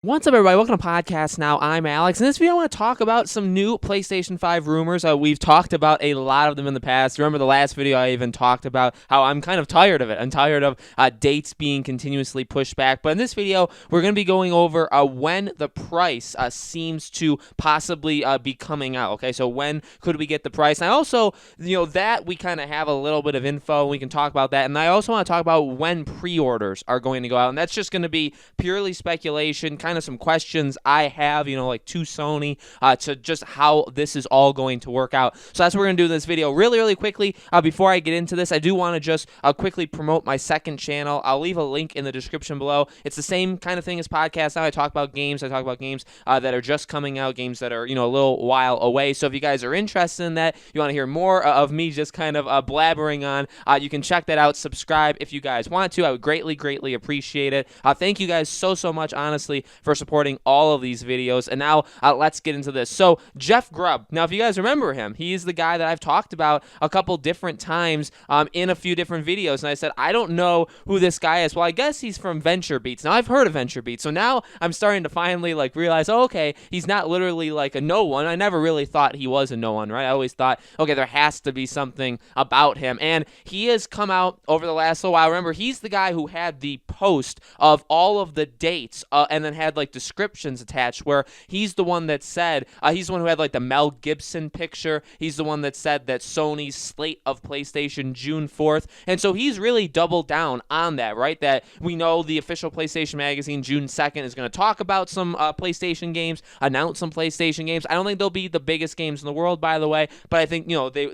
What's up, everybody? Welcome to Podcast Now. I'm Alex. In this video, I want to talk about some new PlayStation 5 rumors. We've talked about a lot of them in the past. Remember the last video, I even talked about how I'm kind of tired of it. I'm tired of dates being continuously pushed back. But in this video, we're going to be going over when the price seems to possibly be coming out. Okay, so when could we get the price? And I also, that we kind of have a little bit of info. We can talk about that. And I also want to talk about when pre-orders are going to go out. And that's just going to be purely speculation, kind of some questions I have, like to Sony, to just how this is all going to work out. So that's what we're going to do in this video. Really quickly, before I get into this, I do want to just quickly promote my second channel. I'll leave a link in the description below. It's the same kind of thing as Podcast Now. I talk about games. I talk about games that are just coming out, games that are, a little while away. So if you guys are interested in that, you want to hear more of me just kind of blabbering on, you can check that out. Subscribe if you guys want to. I would greatly appreciate it. Thank you guys so much, honestly, for supporting all of these videos. And now let's get into this. So Jeff Grubb, now if you guys remember him, he's the guy that I've talked about a couple different times in a few different videos. And I said, I don't know who this guy is. Well, I guess he's from Venture Beats. Now I've heard of Venture Beats. So now I'm starting to finally realize, oh, okay, he's not literally like a no one. I never really thought he was a no one, right? I always thought, okay, there has to be something about him. And he has come out over the last little while. Remember, he's the guy who had the post of all of the dates and then had descriptions attached, where he's the one that said, he's the one who had the Mel Gibson picture. He's the one that said that Sony's slate of PlayStation June 4th. And so he's really doubled down on that, right? That we know the official PlayStation magazine June 2nd is going to talk about some PlayStation games, announce some PlayStation games. I don't think they'll be the biggest games in the world, by the way, but I think,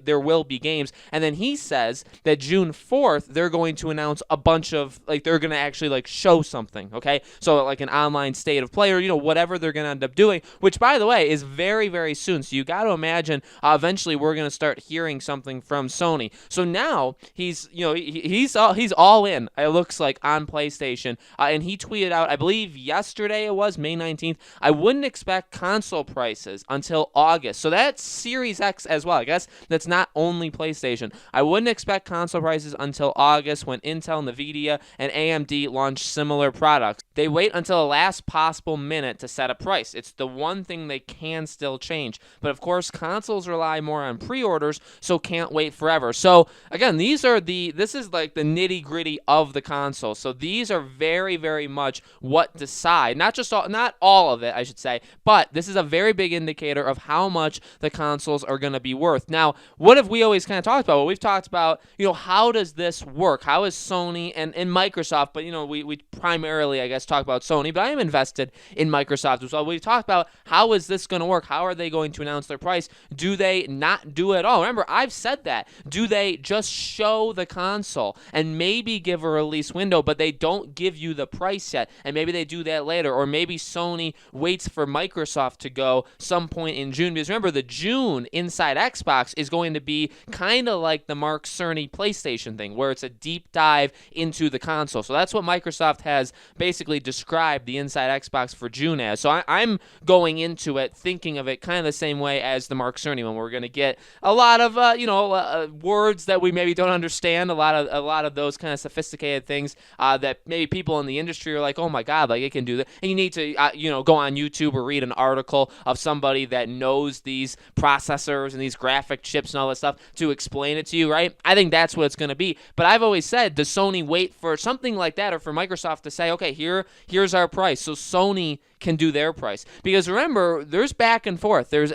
there will be games. And then he says that June 4th, they're going to announce a bunch of, they're going to actually show something, okay? So an online state of play, or whatever they're going to end up doing, which, by the way, is very soon. So you got to imagine eventually we're going to start hearing something from Sony. So now he's all in, it looks like, on PlayStation, and he tweeted out, I believe yesterday it was May 19th, I wouldn't expect console prices until August. So that's Series X as well. I guess that's not only PlayStation. I wouldn't expect console prices until August, when Intel, Nvidia, and AMD launch similar products. They wait until the last possible minute to set a price. It's the one thing they can still change. But of course, consoles rely more on pre-orders, so can't wait forever. So again, this is the nitty-gritty of the console. So these are very much what decide, not all of it, I should say, but this is a very big indicator of how much the consoles are going to be worth. Now, what have we always kind of talked about? Well, we've talked about, how does this work? How is Sony and Microsoft, but we primarily, I guess, talk about Sony, but I am invested in Microsoft as well. We talked about how is this going to work? How are they going to announce their price? Do they not do it at all? Remember, I've said that. Do they just show the console and maybe give a release window, but they don't give you the price yet, and maybe they do that later, or maybe Sony waits for Microsoft to go some point in June, because remember, the June Inside Xbox is going to be kind of like the Mark Cerny PlayStation thing, where it's a deep dive into the console. So that's what Microsoft has basically described the Inside Xbox for June as. So I'm going into it thinking of it kind of the same way as the Mark Cerny one. We're going to get a lot of words that we maybe don't understand, a lot of those kind of sophisticated things that maybe people in the industry are like, oh my god, it can do that. And you need to go on YouTube or read an article of somebody that knows these processors and these graphic chips and all that stuff to explain it to you, right? I think that's what it's going to be. But I've always said, does Sony wait for something like that, or for Microsoft to say, okay, here's our price, so Sony can do their price? Because remember, there's back and forth. There's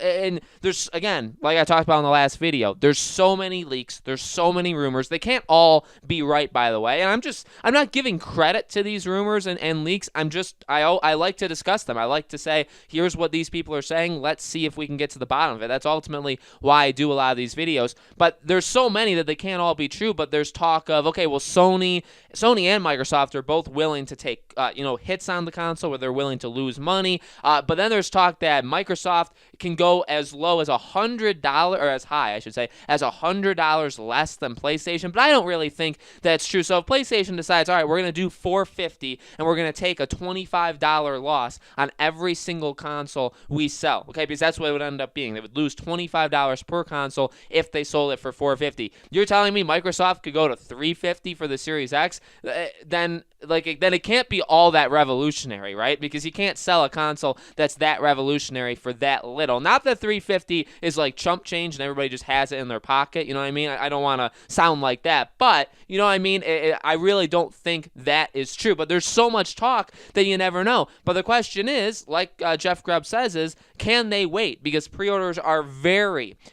again, like I talked about in the last video, there's so many leaks, there's so many rumors. They can't all be right, by the way. And I'm not giving credit to these rumors and leaks. I like to discuss them. I like to say, here's what these people are saying. Let's see if we can get to the bottom of it. That's ultimately why I do a lot of these videos. But there's so many that they can't all be true. But there's talk of, okay, well, Sony and Microsoft are both willing to take hits on the console, where they're willing to lose money. But then there's talk that Microsoft can go as low as $100, or as high, I should say, as $100 less than PlayStation. But I don't really think that's true. So if PlayStation decides, all right, we're going to do $450, and we're going to take a $25 loss on every single console we sell, okay, because that's what it would end up being. They would lose $25 per console if they sold it for $450. You're telling me Microsoft could go to $350 for the Series X? Then then it can't be all that revolutionary, right? Because you can't sell a console that's that revolutionary for that little. Not that 350 is like chump change and everybody just has it in their pocket, you know what I mean? I don't want to sound like that, but you know what I mean? I really don't think that is true, but there's so much talk that you never know. But the question is, like Jeff Grubb says, is can they wait? Because pre-orders are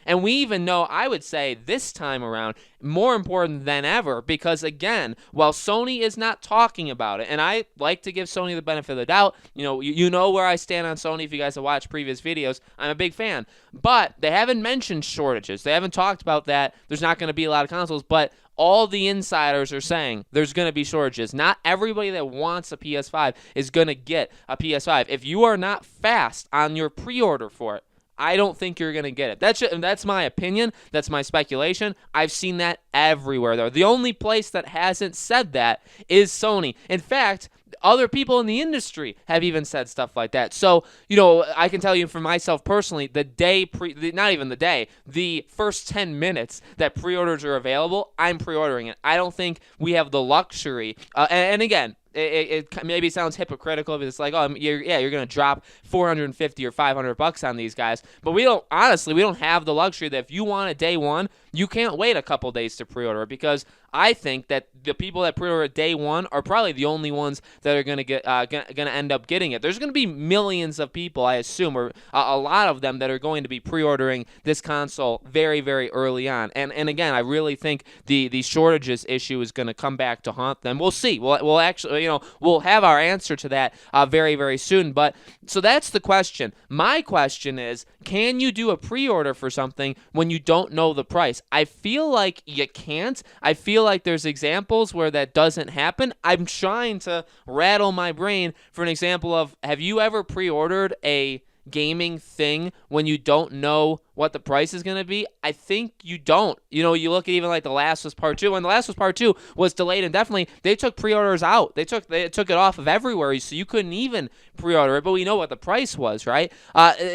and we even know, I would say this time around, more important than ever, because again, while Sony is not talking about it, and I like to give Sony the benefit of the doubt, you know where I stand on Sony if you guys have watched previous videos. I'm a big fan, but they haven't mentioned shortages. They haven't talked about that. There's not going to be a lot of consoles, but all the insiders are saying there's going to be shortages. Not everybody that wants a PS5 is going to get a PS5. If you are not fast on your pre-order for it, I don't think you're going to get it. That's my opinion. That's my speculation. I've seen that everywhere, though. The only place that hasn't said that is Sony. In fact, other people in the industry have even said stuff like that. So, I can tell you for myself personally, the first 10 minutes that pre-orders are available, I'm pre-ordering it. I don't think we have the luxury. And again, it maybe sounds hypocritical if it's like, oh, you're going to drop $450 or $500 on these guys. But we don't have the luxury that if you want it day one, you can't wait a couple days to pre-order, because I think that the people that pre-order day one are probably the only ones that are going to end up getting it. There's going to be millions of people, I assume, or a lot of them that are going to be pre-ordering this console very, very early on. And again, I really think the shortages issue is going to come back to haunt them. We'll see. We'll actually, we'll have our answer to that very, very soon. But so that's the question. My question is, can you do a pre-order for something when you don't know the price? I feel like you can't. I feel like there's examples where that doesn't happen. I'm trying to rattle my brain for an example of, have you ever pre-ordered a gaming thing when you don't know what the price is going to be? I think you don't. You look at even like The Last of Us Part 2. When The Last of Us Part 2 was delayed indefinitely, they took pre-orders out. They took it off of everywhere, so you couldn't even pre-order it, but we know what the price was, right?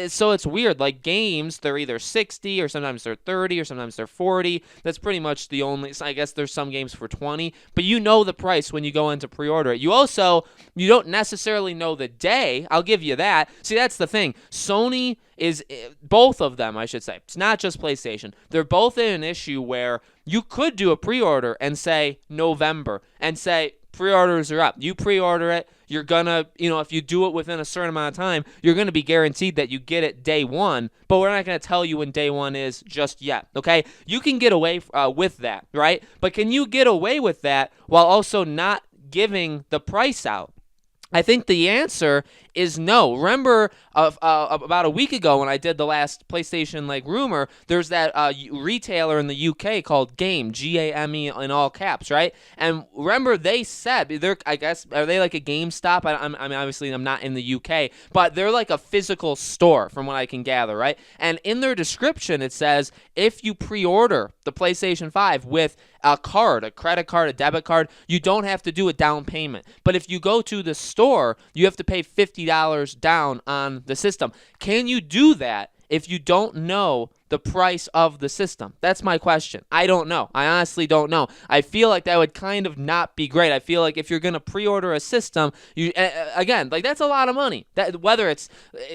So it's weird. Like games, they're either 60 or sometimes they're 30 or sometimes they're 40. That's pretty much the only, I guess there's some games for 20, but you know the price when you go in to pre-order it. You don't necessarily know the day. I'll give you that. See, that's the thing. Sony is, both of them, I should say. It's not just PlayStation. They're both in an issue where you could do a pre-order and say November and say pre-orders are up. You pre-order it, you're gonna, if you do it within a certain amount of time, you're gonna be guaranteed that you get it day one, but we're not gonna tell you when day one is just yet, okay? You can get away with that, right? But can you get away with that while also not giving the price out? I think the answer is no. Remember about a week ago when I did the last PlayStation rumor, there's that retailer in the UK called Game, Game in all caps, right? And remember they said, I guess, are they like a GameStop? I mean, obviously I'm not in the UK, but they're like a physical store from what I can gather, right? And in their description it says, if you pre-order the PlayStation 5 with a credit card, a debit card, you don't have to do a down payment. But if you go to the store, you have to pay $50 down on the system. Can you do that if you don't know the price of the system? That's my question. I don't know. I honestly don't know. I feel like that would kind of not be great. I feel like if you're going to pre-order a system, again, that's a lot of money. Whether it's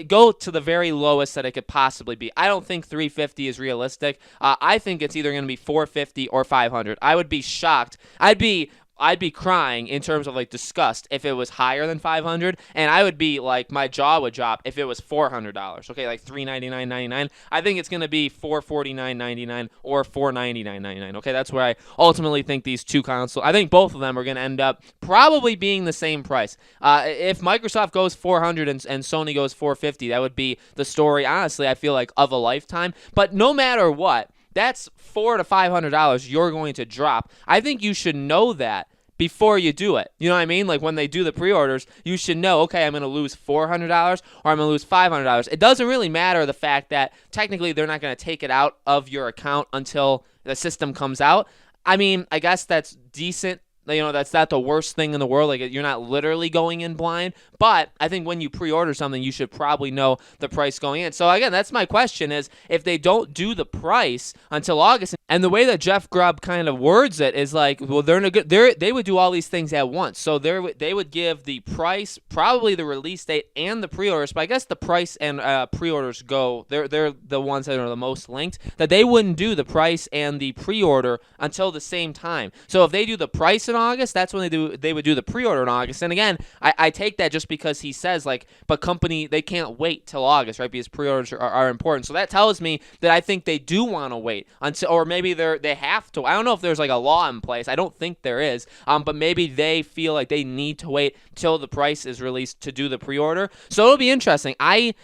go to the very lowest that it could possibly be. I don't think 350 is realistic. I think it's either going to be 450 or 500. I would be shocked. I'd be crying in terms of disgust if it was higher than 500, and I would be my jaw would drop if it was $400. Okay, $399.99. I think it's gonna be $449.99 or $499.99. Okay, that's where I ultimately think these two consoles. I think both of them are gonna end up probably being the same price. If Microsoft goes 400 and Sony goes 450, that would be the story. Honestly, I feel like of a lifetime. But no matter what, that's $400 to $500 you're going to drop. I think you should know that before you do it. You know what I mean? When they do the pre-orders, you should know, okay, I'm going to lose $400 or I'm going to lose $500. It doesn't really matter the fact that technically they're not going to take it out of your account until the system comes out. I mean, I guess that's decent. That's not the worst thing in the world. You're not literally going in blind, But I think when you pre-order something, you should probably know the price going in. So again, that's my question: is if they don't do the price until August, and the way that Jeff Grubb kind of words it is like, well, they would do all these things at once. So they would give the price, probably the release date, and the pre-orders. But I guess the price and pre-orders go. They're the ones that are the most linked. That they wouldn't do the price and the pre-order until the same time. So if they do the price in August, that's when they would do the pre-order in August. And again, I take that just because he says like, but company, they can't wait till August, right? Because pre-orders are important. So that tells me that I think they do want to wait until, or maybe they have to. I don't know if there's like a law in place. I don't think there is. But maybe they feel like they need to wait till the price is released to do the pre-order. So it'll be interesting. I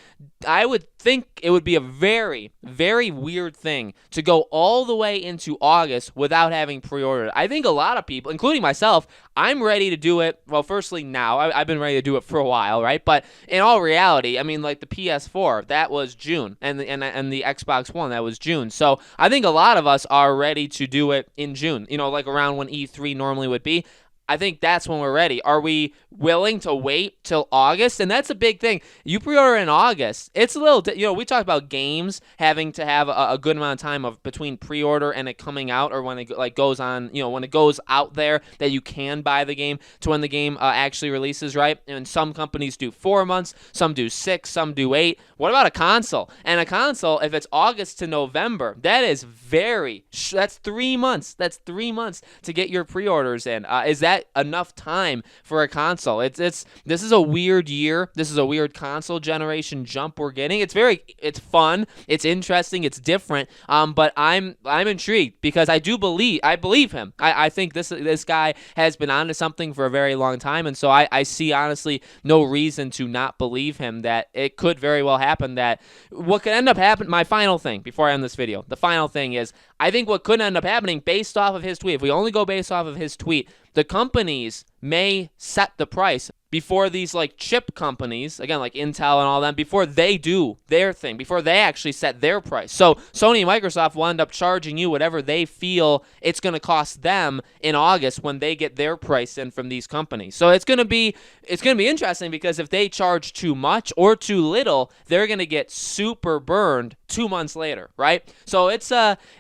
would think it would be a very, very weird thing to go all the way into August without having pre-ordered. I think a lot of people, including myself, I'm ready to do it. Well, firstly, now I've been ready to do it for a while, right? But in all reality, I mean, like the PS4, that was June, and the Xbox One, that was June. So I think a lot of us are ready to do it in June. You know, like around when E3 normally would be. I think that's when we're ready. Are we willing to wait till August? And that's a big thing. You pre-order in August. It's a little, we talked about games having to have a good amount of time of between pre-order and it coming out, or when it like goes on, when it goes out there that you can buy the game to when the game actually releases, right? And some companies do 4 months, some do 6, some do 8. What about a console? And a console, if it's August to November, that's 3 months. That's 3 months to get your pre-orders in. Is that enough time for a console? This is a weird year. This is a weird console generation jump we're getting. It's fun. It's interesting. It's different. But I'm intrigued because I believe him. I think this guy has been onto something for a very long time, and so I see honestly no reason to not believe him that it could very well happen. That what could end up happening. My final thing before I end this video, the final thing is I think what could end up happening based off of his tweet. If we only go based off of his tweet, the companies may set the price before these like chip companies, again like Intel and all them, before they do their thing, before they actually set their price. So Sony and Microsoft will end up charging you whatever they feel it's going to cost them in August when they get their price in from these companies. So it's going to be interesting because if they charge too much or too little, they're going to get super burned 2 months later, right? So it's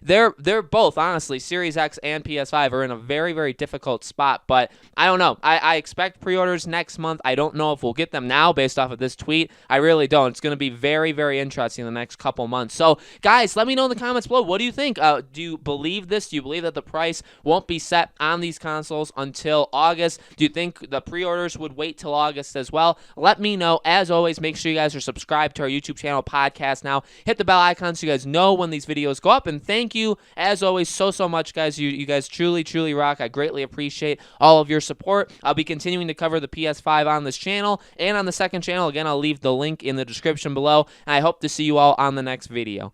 they're both, honestly, Series X and PS5 are in a very, very difficult spot, but I don't know. I expect pre-orders next month. I don't know if we'll get them now based off of this tweet. I really don't. It's going to be very, very interesting in the next couple months. So, guys, let me know in the comments below. What do you think? Do you believe this? Do you believe that the price won't be set on these consoles until August? Do you think the pre-orders would wait till August as well? Let me know. As always, make sure you guys are subscribed to our YouTube channel, Podcast Now. Hit the bell icon so you guys know when these videos go up. And thank you, as always, so much, guys. You guys truly, truly rock. I greatly appreciate all of your support. I'll be continuing to cover the PS5 on this channel and on the second channel. Again, I'll leave the link in the description below. And I hope to see you all on the next video.